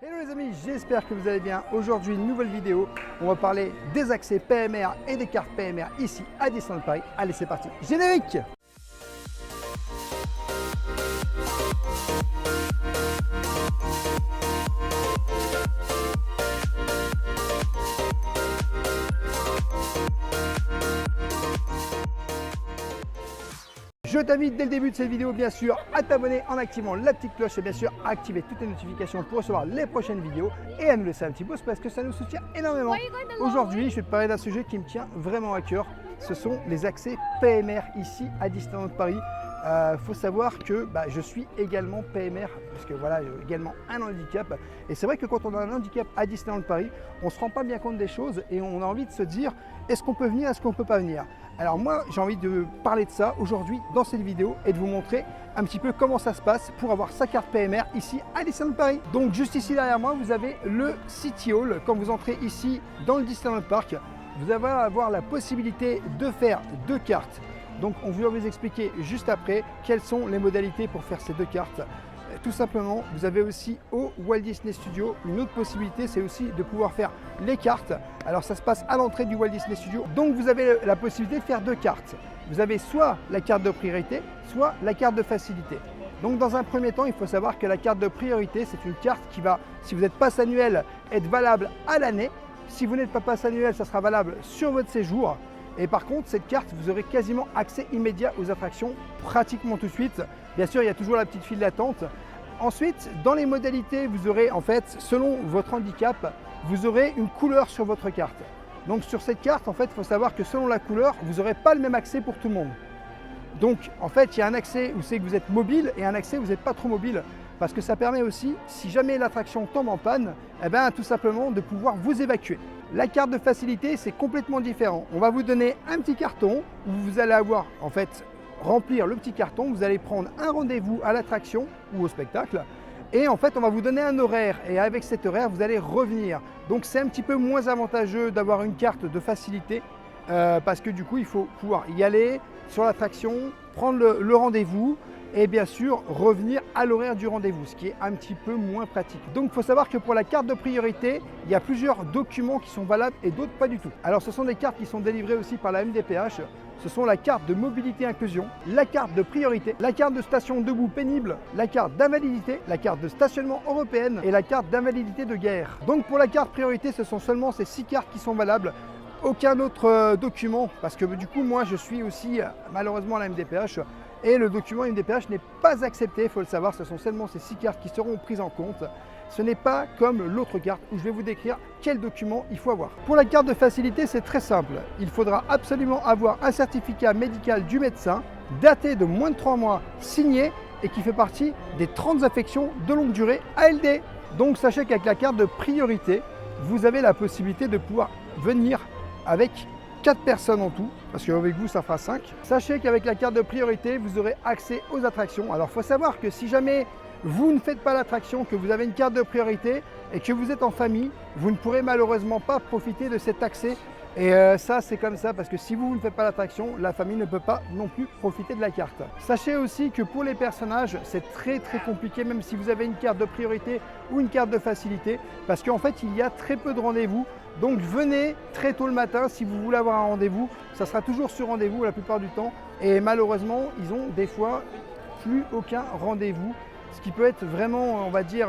Hello les amis, j'espère que vous allez bien. Aujourd'hui, une nouvelle vidéo. On va parler des accès PMR et des cartes PMR ici à Disneyland Paris. Allez, c'est parti. Générique! Je t'invite dès le début de cette vidéo bien sûr à t'abonner en activant la petite cloche et bien sûr à activer toutes les notifications pour recevoir les prochaines vidéos et à nous laisser un petit pouce parce que ça nous soutient énormément. Aujourd'hui, je vais te parler d'un sujet qui me tient vraiment à cœur. Ce sont les accès PMR ici à Disneyland Paris. Faut savoir que je suis également PMR parce que voilà, j'ai également un handicap et c'est vrai que quand on a un handicap à Disneyland Paris, on ne se rend pas bien compte des choses et on a envie de se dire est-ce qu'on peut venir, est-ce qu'on ne peut pas venir. Alors moi j'ai envie de parler de ça aujourd'hui dans cette vidéo et de vous montrer un petit peu comment ça se passe pour avoir sa carte PMR ici à Disneyland Paris. Donc juste ici derrière moi vous avez le City Hall. Quand vous entrez ici dans le Disneyland Park, vous allez avoir la possibilité de faire deux cartes. Donc on va vous expliquer juste après quelles sont les modalités pour faire ces deux cartes. Tout simplement, vous avez aussi au Walt Disney Studio une autre possibilité, c'est aussi de pouvoir faire les cartes. Alors ça se passe à l'entrée du Walt Disney Studio. Donc vous avez la possibilité de faire deux cartes. Vous avez soit la carte de priorité, soit la carte de facilité. Donc dans un premier temps, il faut savoir que la carte de priorité, c'est une carte qui va, si vous êtes pass annuel, être valable à l'année. Si vous n'êtes pas pass annuel, ça sera valable sur votre séjour. Et par contre, cette carte, vous aurez quasiment accès immédiat aux attractions pratiquement tout de suite. Bien sûr, il y a toujours la petite file d'attente. Ensuite, dans les modalités, vous aurez en fait, selon votre handicap, vous aurez une couleur sur votre carte. Donc sur cette carte, en fait, il faut savoir que selon la couleur, vous n'aurez pas le même accès pour tout le monde. Donc en fait, il y a un accès où c'est que vous êtes mobile et un accès où vous n'êtes pas trop mobile. Parce que ça permet aussi, si jamais l'attraction tombe en panne, tout simplement de pouvoir vous évacuer. La carte de facilité, c'est complètement différent. On va vous donner un petit carton où vous allez avoir, en fait, remplir le petit carton. Vous allez prendre un rendez-vous à l'attraction ou au spectacle. Et en fait, on va vous donner un horaire. Et avec cet horaire, vous allez revenir. Donc, c'est un petit peu moins avantageux d'avoir une carte de facilité parce que du coup, il faut pouvoir y aller sur l'attraction, prendre le rendez-vous et bien sûr revenir à l'horaire du rendez-vous, ce qui est un petit peu moins pratique. Donc il faut savoir que pour la carte de priorité, il y a plusieurs documents qui sont valables et d'autres pas du tout. Alors ce sont des cartes qui sont délivrées aussi par la MDPH. Ce sont la carte de mobilité inclusion, la carte de priorité, la carte de station debout pénible, la carte d'invalidité, la carte de stationnement européenne et la carte d'invalidité de guerre. Donc pour la carte priorité, ce sont seulement ces 6 cartes qui sont valables. Aucun autre document, parce que du coup moi je suis aussi malheureusement à la MDPH et le document MDPH n'est pas accepté, il faut le savoir, ce sont seulement ces 6 cartes qui seront prises en compte. Ce n'est pas comme l'autre carte où je vais vous décrire quel document il faut avoir. Pour la carte de facilité, c'est très simple. Il faudra absolument avoir un certificat médical du médecin, daté de moins de 3 mois, signé et qui fait partie des 30 affections de longue durée ALD. Donc sachez qu'avec la carte de priorité, vous avez la possibilité de pouvoir venir avec 4 personnes en tout, parce qu'avec vous ça fera 5. Sachez qu'avec la carte de priorité, vous aurez accès aux attractions. Alors il faut savoir que si jamais vous ne faites pas l'attraction, que vous avez une carte de priorité et que vous êtes en famille, vous ne pourrez malheureusement pas profiter de cet accès. Et ça c'est comme ça parce que si vous ne faites pas l'attraction, la famille ne peut pas non plus profiter de la carte. Sachez aussi que pour les personnages, c'est très compliqué même si vous avez une carte de priorité ou une carte de facilité parce qu'en fait il y a très peu de rendez-vous. Donc venez très tôt le matin si vous voulez avoir un rendez-vous. Ça sera toujours sur rendez-vous la plupart du temps. Et malheureusement, ils ont des fois plus aucun rendez-vous. Ce qui peut être vraiment, on va dire,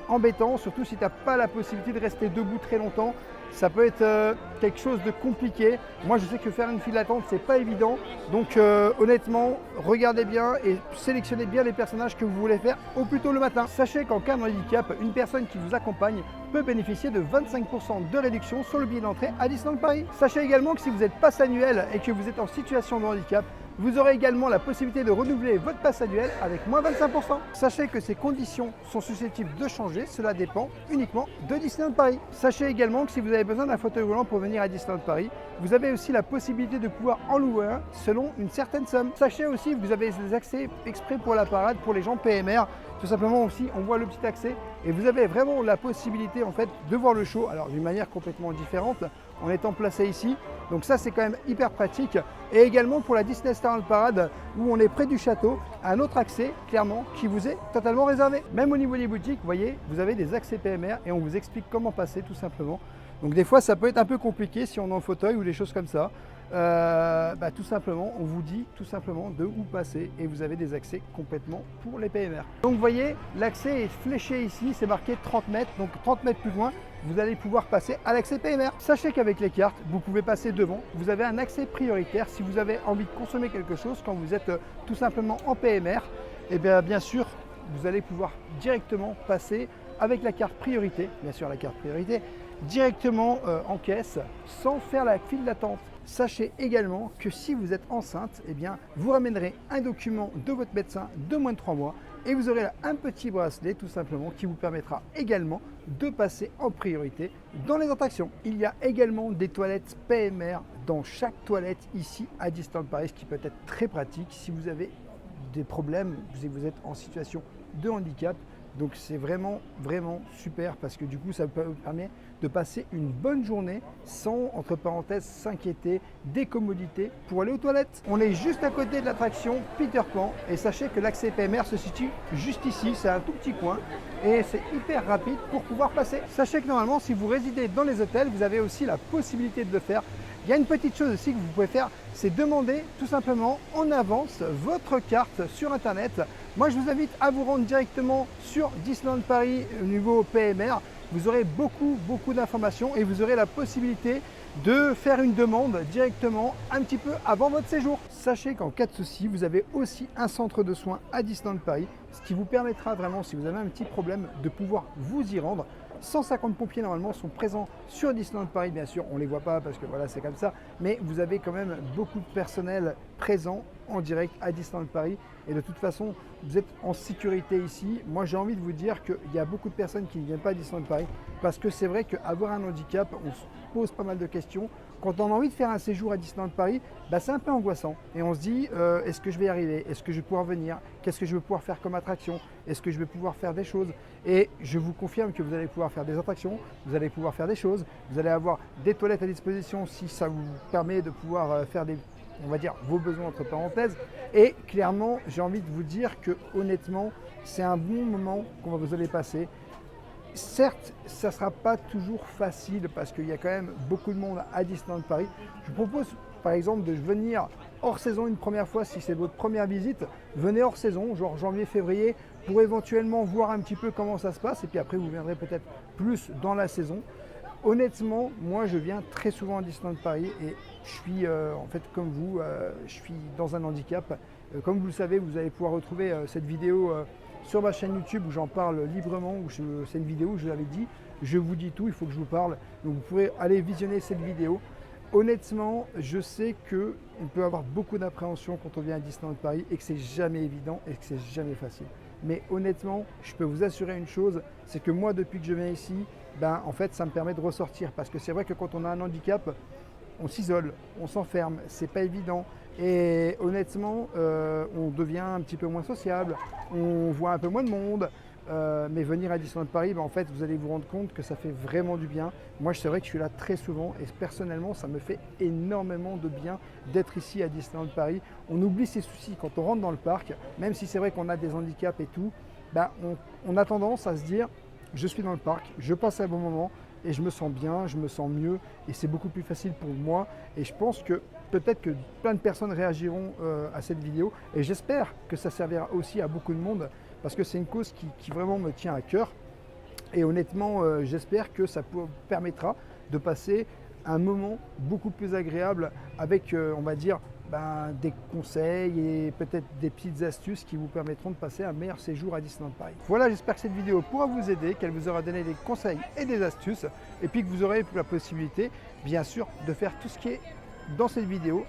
embêtant, surtout si tu n'as pas la possibilité de rester debout très longtemps. Ça peut être quelque chose de compliqué. Moi, je sais que faire une file d'attente, c'est pas évident. Donc, honnêtement, regardez bien et sélectionnez bien les personnages que vous voulez faire au plus tôt le matin. Sachez qu'en cas de handicap, une personne qui vous accompagne peut bénéficier de 25% de réduction sur le billet d'entrée à Disneyland Paris. Sachez également que si vous êtes pass annuel et que vous êtes en situation de handicap, vous aurez également la possibilité de renouveler votre pass annuel avec moins 25%. Sachez que ces conditions sont susceptibles de changer, cela dépend uniquement de Disneyland Paris. Sachez également que si vous avez besoin d'un fauteuil roulant pour venir à Disneyland Paris, vous avez aussi la possibilité de pouvoir en louer un selon une certaine somme. Sachez aussi que vous avez des accès exprès pour la parade pour les gens PMR. Tout simplement aussi, on voit le petit accès et vous avez vraiment la possibilité en fait de voir le show, alors d'une manière complètement différente en étant placé ici. Donc ça c'est quand même hyper pratique. Et également pour la Disney Starland Parade où on est près du château un autre accès clairement qui vous est totalement réservé. Même au niveau des boutiques, vous voyez, vous avez des accès PMR et on vous explique comment passer tout simplement. Donc des fois ça peut être un peu compliqué si on est en fauteuil ou des choses comme ça. Tout simplement, on vous dit tout simplement de où passer et vous avez des accès complètement pour les PMR. Donc vous voyez, l'accès est fléché ici, c'est marqué 30 mètres, donc 30 mètres plus loin, vous allez pouvoir passer à l'accès PMR. Sachez qu'avec les cartes, vous pouvez passer devant, vous avez un accès prioritaire si vous avez envie de consommer quelque chose quand vous êtes tout simplement en PMR, et bien sûr, vous allez pouvoir directement passer avec la carte priorité, bien sûr la carte priorité, directement en caisse sans faire la file d'attente. Sachez également que si vous êtes enceinte, eh bien, vous ramènerez un document de votre médecin de moins de 3 mois et vous aurez là un petit bracelet tout simplement qui vous permettra également de passer en priorité dans les attractions. Il y a également des toilettes PMR dans chaque toilette ici à Disneyland Paris, ce qui peut être très pratique si vous avez des problèmes, vous êtes en situation de handicap. Donc c'est vraiment super parce que du coup ça vous permet de passer une bonne journée sans, entre parenthèses, s'inquiéter des commodités pour aller aux toilettes. On est juste à côté de l'attraction Peter Pan et sachez que l'accès PMR se situe juste ici, c'est un tout petit coin et c'est hyper rapide pour pouvoir passer. Sachez que normalement si vous résidez dans les hôtels, vous avez aussi la possibilité de le faire. Il y a une petite chose aussi que vous pouvez faire, c'est demander tout simplement en avance votre carte sur internet. Moi je vous invite à vous rendre directement sur Disneyland Paris au niveau PMR. Vous aurez beaucoup d'informations et vous aurez la possibilité de faire une demande directement un petit peu avant votre séjour. Sachez qu'en cas de souci, vous avez aussi un centre de soins à Disneyland Paris, ce qui vous permettra vraiment, si vous avez un petit problème, de pouvoir vous y rendre. 150 pompiers normalement sont présents sur Disneyland Paris, bien sûr, on ne les voit pas parce que voilà, c'est comme ça, mais vous avez quand même beaucoup de personnel présent en direct à Disneyland Paris et de toute façon, vous êtes en sécurité ici. Moi, j'ai envie de vous dire qu'il y a beaucoup de personnes qui ne viennent pas à Disneyland Paris parce que c'est vrai qu'avoir un handicap, on se pose pas mal de questions. Quand on a envie de faire un séjour à Disneyland Paris, c'est un peu angoissant et on se dit est-ce que je vais y arriver? Est-ce que je vais pouvoir venir? Qu'est-ce que je vais pouvoir faire comme attraction? Est-ce que je vais pouvoir faire des choses? Et je vous confirme que vous allez pouvoir faire des attractions, vous allez pouvoir faire des choses, vous allez avoir des toilettes à disposition si ça vous permet de pouvoir faire des, on va dire, vos besoins entre parenthèses. Et clairement, j'ai envie de vous dire que honnêtement, c'est un bon moment qu'on vous allez passer. Certes, ça ne sera pas toujours facile parce qu'il y a quand même beaucoup de monde à Disneyland Paris. Je vous propose par exemple de venir hors saison une première fois si c'est votre première visite. Venez hors saison, genre janvier, février, pour éventuellement voir un petit peu comment ça se passe et puis après vous viendrez peut-être plus dans la saison. Honnêtement, moi je viens très souvent à Disneyland Paris et je suis en fait comme vous, je suis dans un handicap. Comme vous le savez, vous allez pouvoir retrouver cette vidéo sur ma chaîne YouTube où j'en parle librement, c'est une vidéo où je vous l'avais dit, je vous dis tout, il faut que je vous parle. Donc vous pourrez aller visionner cette vidéo. Honnêtement, je sais qu'on peut avoir beaucoup d'appréhension quand on vient à Disneyland Paris et que c'est jamais évident et que c'est jamais facile. Mais honnêtement, je peux vous assurer une chose, c'est que moi depuis que je viens ici, en fait ça me permet de ressortir parce que c'est vrai que quand on a un handicap, on s'isole, on s'enferme, c'est pas évident et honnêtement on devient un petit peu moins sociable, on voit un peu moins de monde, mais venir à Disneyland Paris, en fait vous allez vous rendre compte que ça fait vraiment du bien. Moi c'est vrai que je suis là très souvent et personnellement ça me fait énormément de bien d'être ici à Disneyland Paris. On oublie ses soucis quand on rentre dans le parc, même si c'est vrai qu'on a des handicaps et tout, on a tendance à se dire je suis dans le parc, je passe un bon moment et je me sens bien, je me sens mieux et c'est beaucoup plus facile pour moi et je pense que peut-être que plein de personnes réagiront à cette vidéo et j'espère que ça servira aussi à beaucoup de monde parce que c'est une cause qui vraiment me tient à cœur et honnêtement j'espère que ça permettra de passer un moment beaucoup plus agréable avec on va dire des conseils et peut-être des petites astuces qui vous permettront de passer un meilleur séjour à Disneyland Paris. Voilà, j'espère que cette vidéo pourra vous aider, qu'elle vous aura donné des conseils et des astuces et puis que vous aurez la possibilité bien sûr de faire tout ce qui est dans cette vidéo.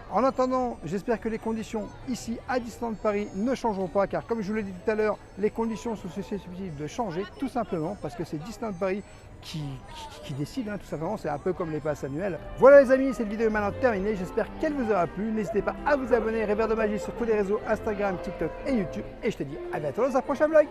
En attendant, j'espère que les conditions ici à Disneyland Paris ne changeront pas car comme je vous l'ai dit tout à l'heure, les conditions sont susceptibles de changer tout simplement parce que c'est Disneyland Paris qui décide, tout simplement, c'est un peu comme les passes annuelles. Voilà les amis, cette vidéo est maintenant terminée, j'espère qu'elle vous aura plu. N'hésitez pas à vous abonner, Rêveur de Magie sur tous les réseaux Instagram, TikTok et YouTube. Et je te dis à bientôt dans un prochain vlog.